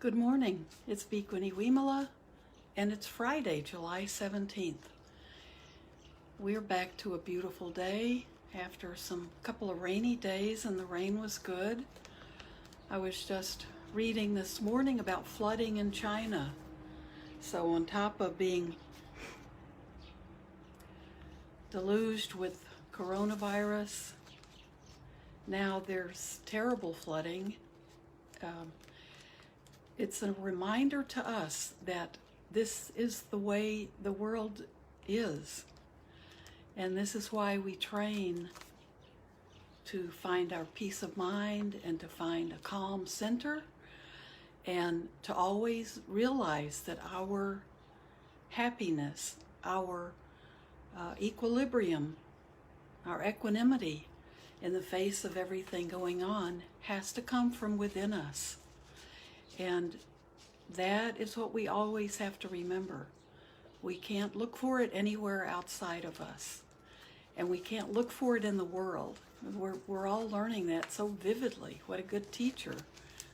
Good morning. It's Ayya Vimala, and it's Friday, July 17th. We're back to a beautiful day after some couple of rainy days, and the rain was good. I was just reading this morning about flooding in China. So on top of being deluged with coronavirus, now there's terrible flooding. It's a reminder to us that this is the way the world is. And this is why we train to find our peace of mind and to find a calm center and to always realize that our happiness, our equilibrium, our equanimity in the face of everything going on has to come from within us. And that is what we always have to remember. We can't look for it anywhere outside of us. And we can't look for it in the world. We're all learning that so vividly. What a good teacher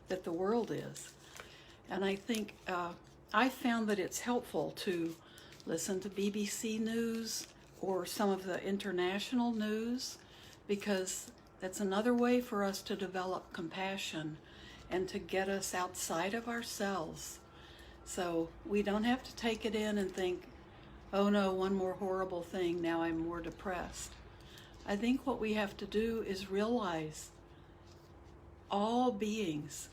that the world is. And I think I found that it's helpful to listen to BBC News or some of the international news, because that's another way for us to develop compassion and to get us outside of ourselves. So we don't have to take it in and think, oh no, one more horrible thing, now I'm more depressed. I think what we have to do is realize all beings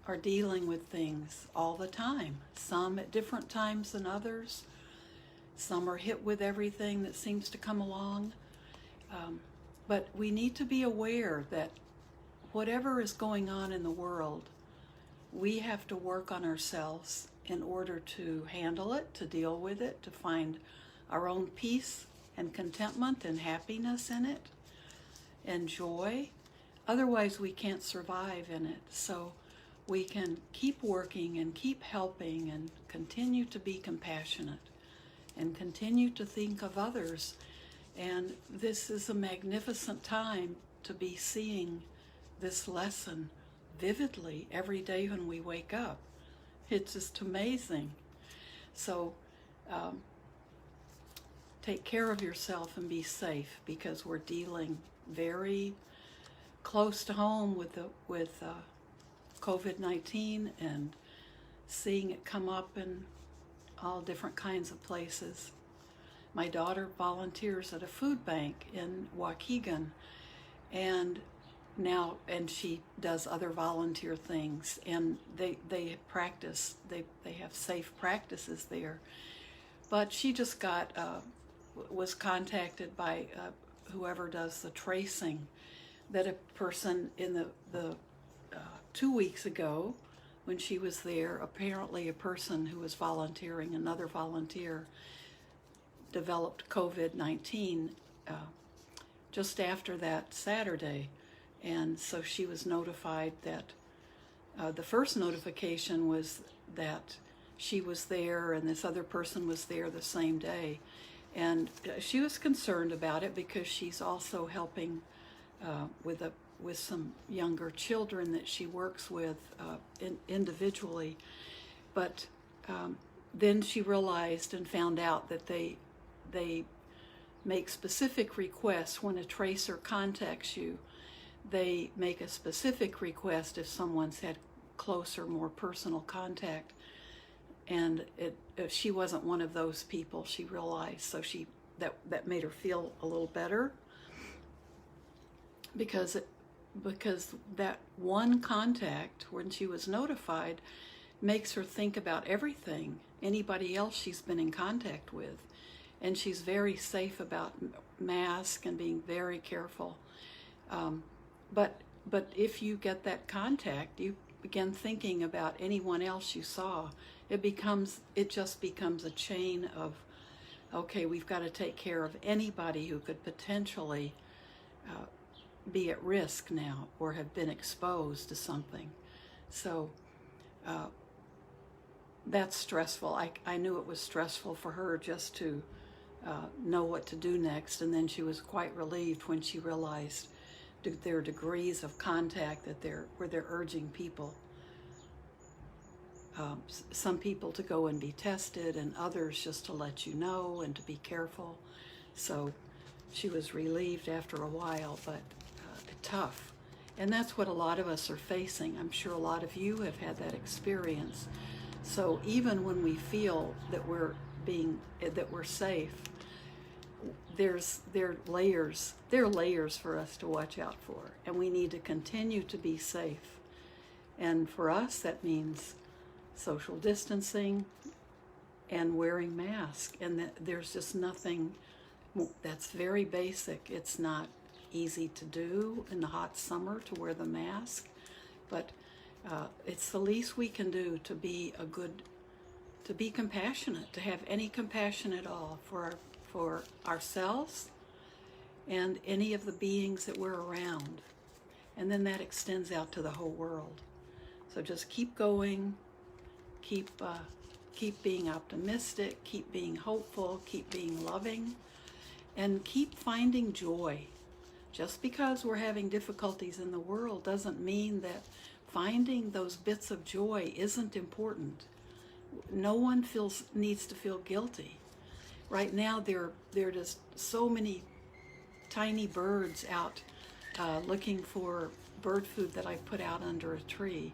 are dealing with things all the time, some at different times than others. Some are hit with everything that seems to come along. But we need to be aware that whatever is going on in the world, we have to work on ourselves in order to handle it, to deal with it, to find our own peace and contentment and happiness in it and joy. Otherwise, we can't survive in it. So we can keep working and keep helping and continue to be compassionate and continue to think of others. And this is a magnificent time to be seeing this lesson vividly every day when we wake up. It's just amazing. So take care of yourself and be safe, because we're dealing very close to home with COVID-19 and seeing it come up in all different kinds of places. My daughter volunteers at a food bank in Waukegan, and she does other volunteer things, and they practice, they have safe practices there. But she just was contacted by whoever does the tracing, that a person in the 2 weeks ago when she was there, apparently a person who was volunteering, another volunteer, developed COVID-19 just after that Saturday. And so she was notified that the first notification was that she was there and this other person was there the same day. And she was concerned about it because she's also helping with some younger children that she works with individually. But then she realized and found out that they make specific requests when a tracer contacts you. They make a specific request if someone's had closer, more personal contact. And she wasn't one of those people, she realized. So that made her feel a little better, because that one contact, when she was notified, makes her think about everything, anybody else she's been in contact with. And she's very safe about masks and being very careful. But if you get that contact, you begin thinking about anyone else you saw. It just becomes a chain of, okay, we've got to take care of anybody who could potentially be at risk now or have been exposed to something. So that's stressful. I knew it was stressful for her just to know what to do next, and then she was quite relieved when she realized their degrees of contact where they're urging people some people to go and be tested, and others just to let you know and to be careful. So she was relieved after a while, but tough. And that's what a lot of us are facing. I'm sure a lot of you have had that experience. So even when we feel that we're safe, there are layers for us to watch out for, and we need to continue to be safe. And for us, that means social distancing and wearing masks. And there's just nothing that's very basic. It's not easy to do in the hot summer to wear the mask, but it's the least we can do to be compassionate, to have any compassion at all for ourselves and any of the beings that we're around. And then that extends out to the whole world. So just keep going, keep being optimistic, keep being hopeful, keep being loving, and keep finding joy. Just because we're having difficulties in the world doesn't mean that finding those bits of joy isn't important. No one needs to feel guilty. Right now, there are just so many tiny birds out looking for bird food that I put out under a tree.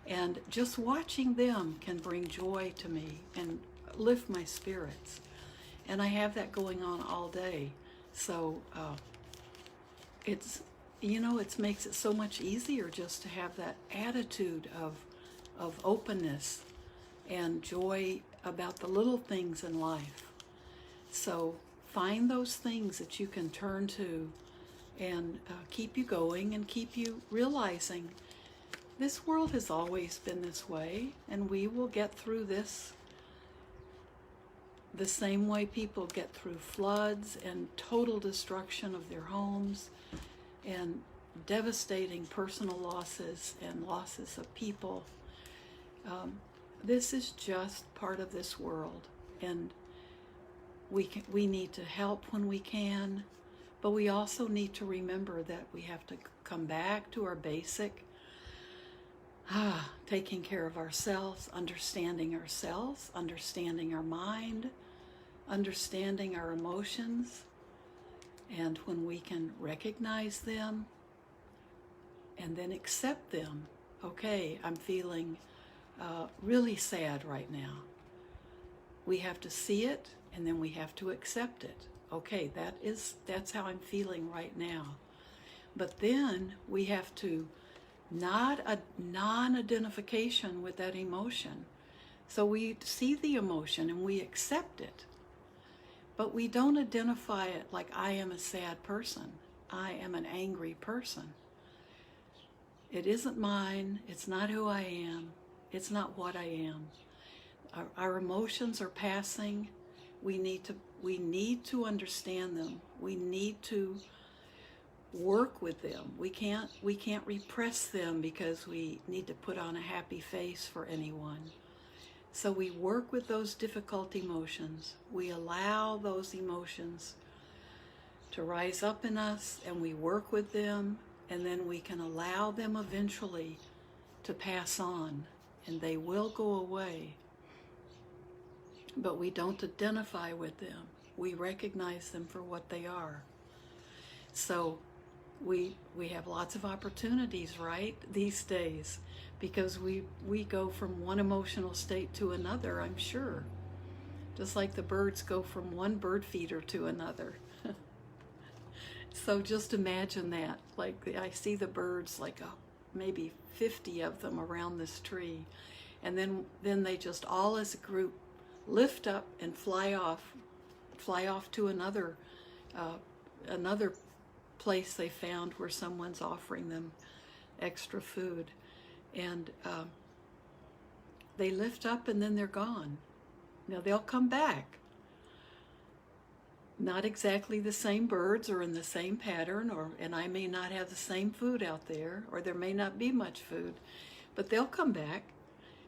And just watching them can bring joy to me and lift my spirits. And I have that going on all day. So it makes it so much easier just to have that attitude of openness and joy about the little things in life. So find those things that you can turn to and keep you going and keep you realizing this world has always been this way, and we will get through this the same way people get through floods and total destruction of their homes and devastating personal losses and losses of people. This is just part of this world, and we need to help when we can, but we also need to remember that we have to come back to our basic taking care of ourselves, understanding our mind, understanding our emotions. And when we can recognize them and then accept them, okay, I'm feeling really sad right now. We have to see it, and then we have to accept it. Okay, that's how I'm feeling right now. But then we have to not a non-identification with that emotion. So we see the emotion and we accept it, but we don't identify it like I am a sad person. I am an angry person. It isn't mine. It's not who I am. It's not what I am. Our emotions are passing. We need to understand them. We need to work with them. We can't repress them because we need to put on a happy face for anyone. So we work with those difficult emotions. We allow those emotions to rise up in us, and we work with them, and then we can allow them eventually to pass on, and they will go away. But we don't identify with them. We recognize them for what they are. So we have lots of opportunities, right, these days, because we go from one emotional state to another, I'm sure. Just like the birds go from one bird feeder to another. So just imagine that. Like, I see the birds, like maybe 50 of them around this tree, and then they just all as a group lift up and fly off to another place they found where someone's offering them extra food, and they lift up and then they're gone. Now they'll come back. Not exactly the same birds or in the same pattern, and I may not have the same food out there, or there may not be much food, but they'll come back.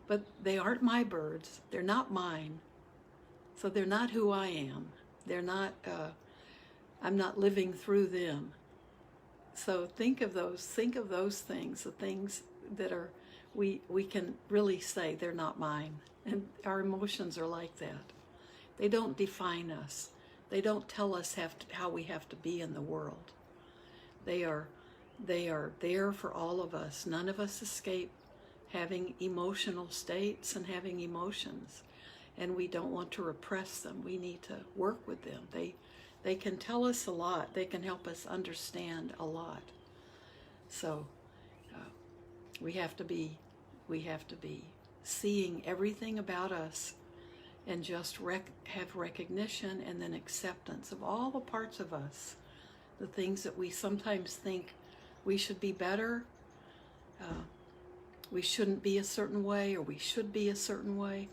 But they aren't my birds. They're not mine. So they're not who I am. They're not, I'm not living through them. So think of those things, the things that are we can really say they're not mine. And our emotions are like that. They don't define us. They don't tell us how we have to be in the world. They are there for all of us. None of us escape having emotional states and having emotions. And we don't want to repress them. We need to work with them. They can tell us a lot. They can help us understand a lot. So we have to be seeing everything about us, and just have recognition and then acceptance of all the parts of us, the things that we sometimes think we should be better, we shouldn't be a certain way, or we should be a certain way.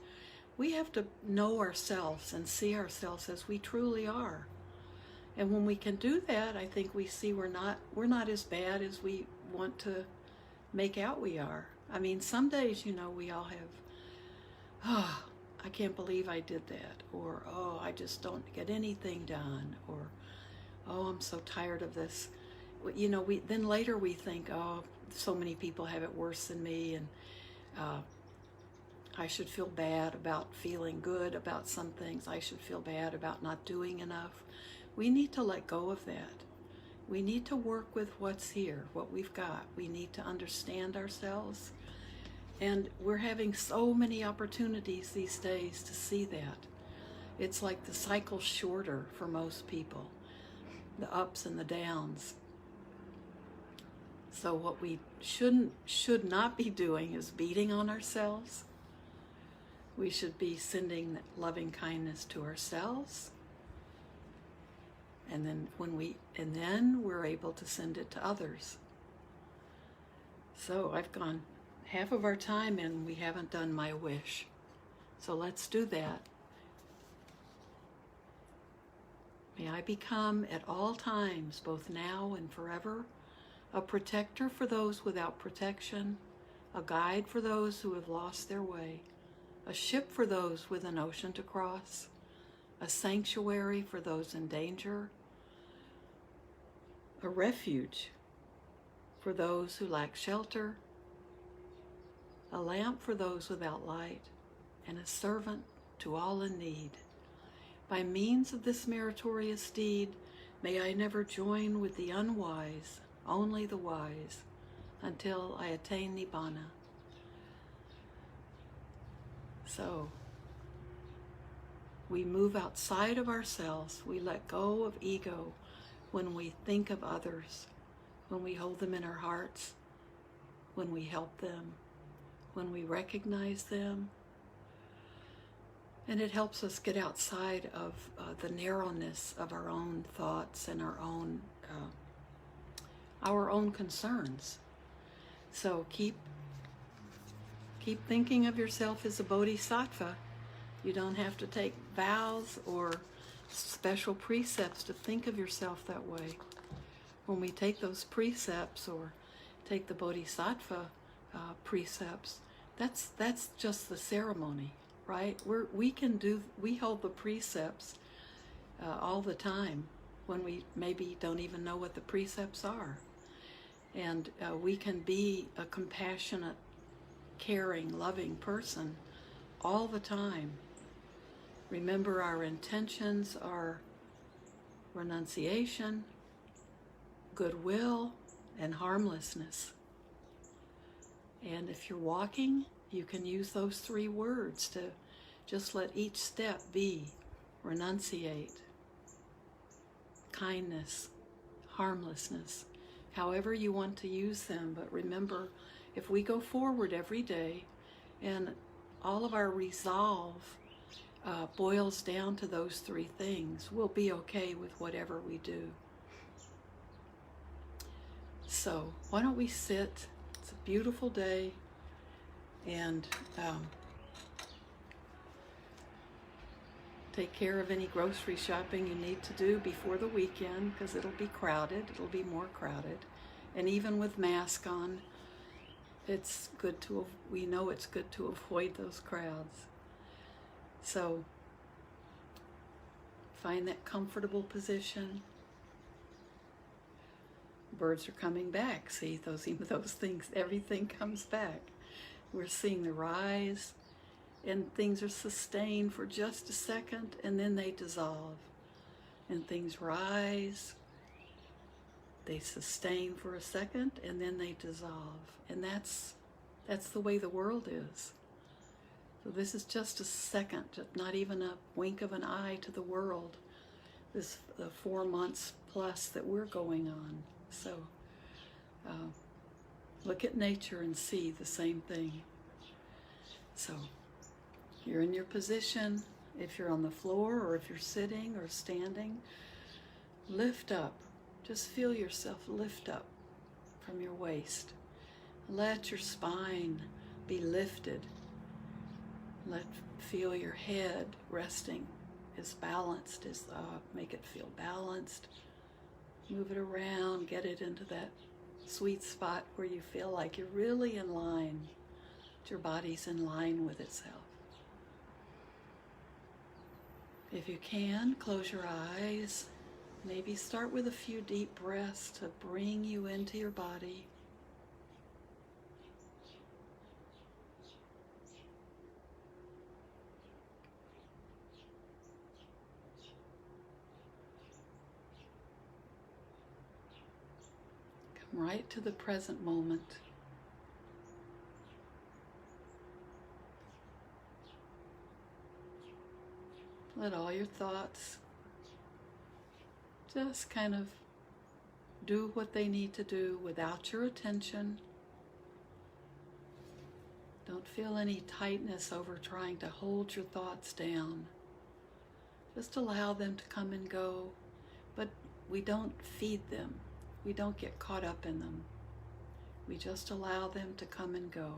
We have to know ourselves and see ourselves as we truly are. And when we can do that, I think we see we're not as bad as we want to make out we are. I mean, some days, we all have, I can't believe I did that, or, I just don't get anything done, or, I'm so tired of this. Then later we think, so many people have it worse than me, and I should feel bad about feeling good about some things. I should feel bad about not doing enough. We need to let go of that. We need to work with what's here, what we've got. We need to understand ourselves. And we're having so many opportunities these days to see that. It's like the cycle's shorter for most people, the ups and the downs. So what we should not be doing is beating on ourselves. We should be sending loving kindness to ourselves. And then we're able to send it to others. So I've gone half of our time and we haven't done my wish. So let's do that. May I become at all times, both now and forever, a protector for those without protection, a guide for those who have lost their way, a ship for those with an ocean to cross, a sanctuary for those in danger, a refuge for those who lack shelter, a lamp for those without light, and a servant to all in need. By means of this meritorious deed, may I never join with the unwise, only the wise, until I attain Nibbana. So, we move outside of ourselves. We let go of ego when we think of others, when we hold them in our hearts, when we help them, when we recognize them. And it helps us get outside of the narrowness of our own thoughts and our own concerns. So keep thinking of yourself as a bodhisattva. You don't have to take vows or special precepts to think of yourself that way. When we take those precepts or take the bodhisattva precepts, that's just the ceremony, right? We hold the precepts all the time when we maybe don't even know what the precepts are. And we can be a compassionate, caring, loving person all the time. Remember, our intentions are renunciation, goodwill, and harmlessness. And if you're walking, you can use those 3 words to just let each step be renunciate, kindness, harmlessness, however you want to use them. But remember, if we go forward every day and all of our resolve boils down to those 3 things, we'll be okay with whatever we do. So why don't we sit? It's a beautiful day, and take care of any grocery shopping you need to do before the weekend, because it'll be crowded. It'll be more crowded. And even with mask on, we know it's good to avoid those crowds. So find that comfortable position. Birds are coming back. See, those things, everything comes back. We're seeing the rise, and things are sustained for just a second, and then they dissolve. And things rise, they sustain for a second, and then they dissolve. And that's the way the world is. So this is just a second, not even a wink of an eye to the world. This the 4 months plus that we're going on. So look at nature and see the same thing. So you're in your position. If you're on the floor or if you're sitting or standing, lift up. Just feel yourself lift up from your waist. Let your spine be lifted. Feel your head resting as balanced as make it feel balanced. Move it around, get it into that sweet spot where you feel like you're really in line. Your body's in line with itself. If you can, close your eyes. Maybe start with a few deep breaths to bring you into your body. Come right to the present moment. Let all your thoughts just kind of do what they need to do without your attention. Don't feel any tightness over trying to hold your thoughts down. Just allow them to come and go, but we don't feed them. We don't get caught up in them. We just allow them to come and go.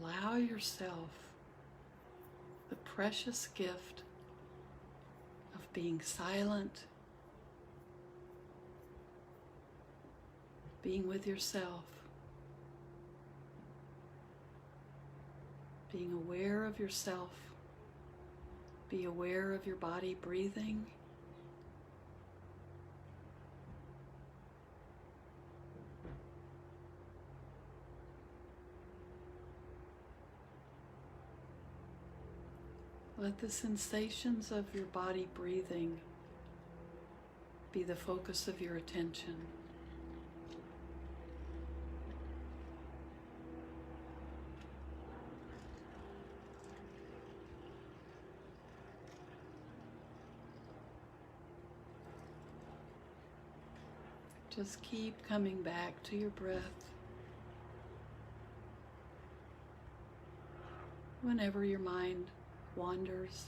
Allow yourself the precious gift of being silent, being with yourself, being aware of yourself, be aware of your body breathing. Let the sensations of your body breathing be the focus of your attention. Just keep coming back to your breath. Whenever your mind wanders.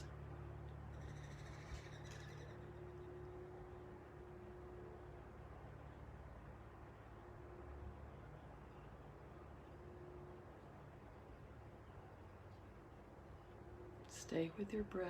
Stay with your breath.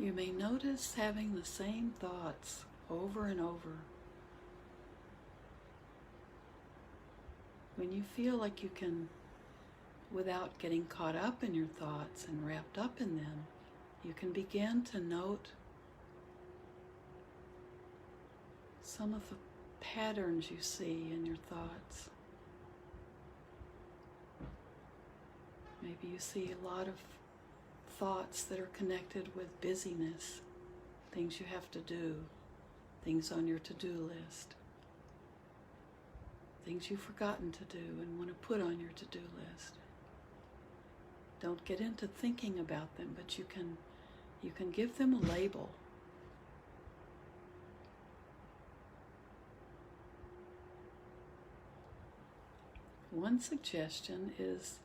You may notice having the same thoughts over and over. When you feel like you can, without getting caught up in your thoughts and wrapped up in them, you can begin to note some of the patterns you see in your thoughts. Maybe you see a lot of thoughts that are connected with busyness, things you have to do, things on your to-do list, things you've forgotten to do and want to put on your to-do list. Don't get into thinking about them, but you can give them a label. One suggestion is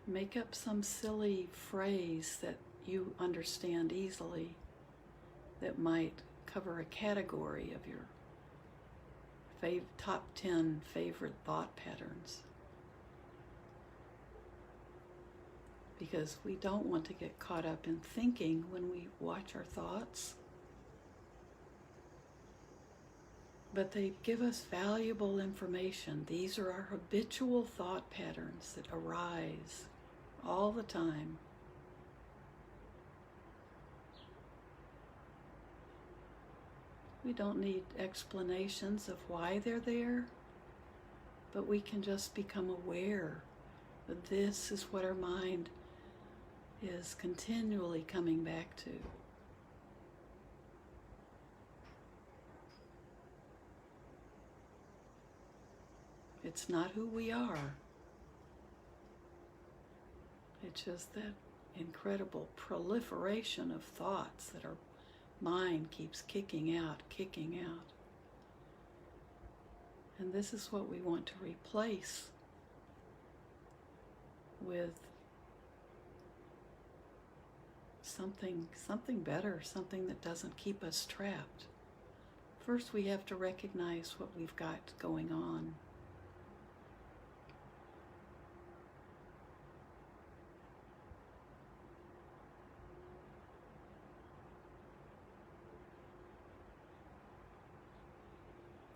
make up some silly phrase that you understand easily that might cover a category of your top 10 favorite thought patterns. Because we don't want to get caught up in thinking when we watch our thoughts. But they give us valuable information. These are our habitual thought patterns that arise all the time. We don't need explanations of why they're there, but we can just become aware that this is what our mind is continually coming back to. It's not who we are. It's just that incredible proliferation of thoughts that our mind keeps kicking out. And this is what we want to replace with something better, something that doesn't keep us trapped. First, we have to recognize what we've got going on.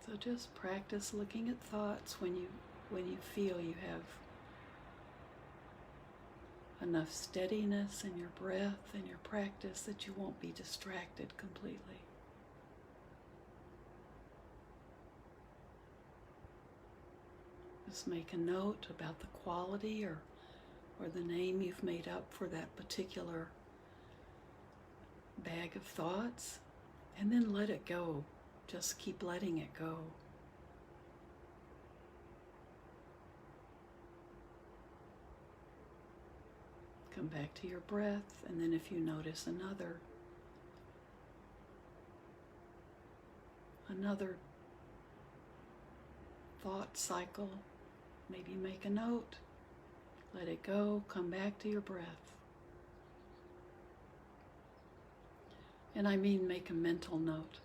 So just practice looking at thoughts when you feel you have enough steadiness in your breath and your practice that you won't be distracted completely. Just make a note about the quality or the name you've made up for that particular bag of thoughts, and then let it go. Just keep letting it go. Come back to your breath, and then if you notice another thought cycle, maybe make a note, let it go, come back to your breath. And I mean make a mental note.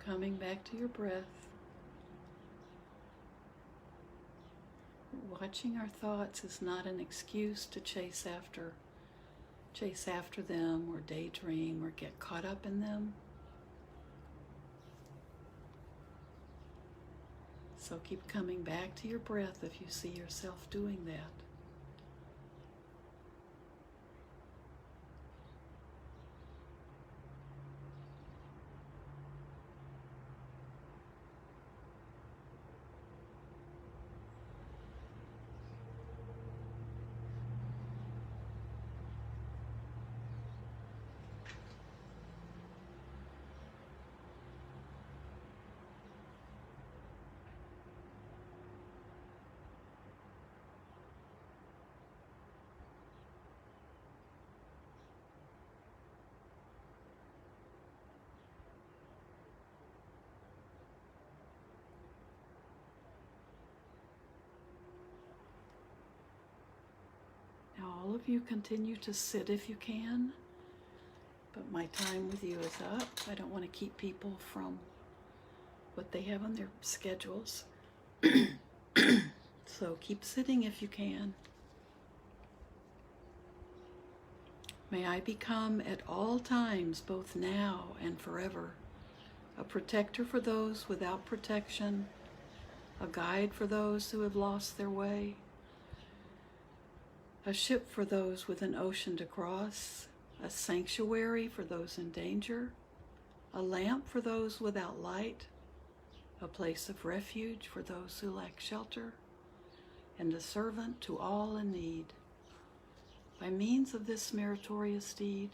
coming back to your breath. Watching our thoughts is not an excuse to chase after them or daydream or get caught up in them. So keep coming back to your breath if you see yourself doing that. Now all of you continue to sit if you can, but my time with you is up. I don't want to keep people from what they have on their schedules. So keep sitting if you can. May I become at all times, both now and forever, a protector for those without protection, a guide for those who have lost their way, a ship for those with an ocean to cross, a sanctuary for those in danger, a lamp for those without light, a place of refuge for those who lack shelter, and a servant to all in need. By means of this meritorious deed,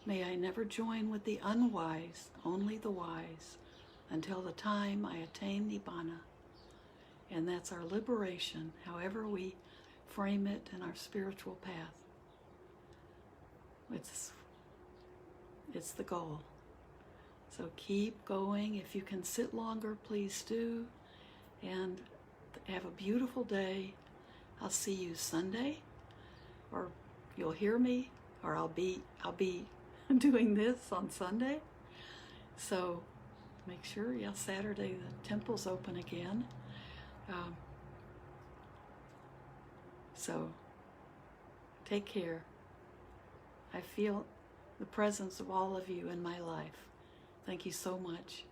may I never join with the unwise, only the wise, until the time I attain Nibbana. And that's our liberation, however we frame it in our spiritual path. It's the goal. So keep going. If you can sit longer, please do. And have a beautiful day. I'll see you Sunday, or you'll hear me, or I'll be doing this on Sunday. So make sure, Saturday the temple's open again. So take care. I feel the presence of all of you in my life. Thank you so much.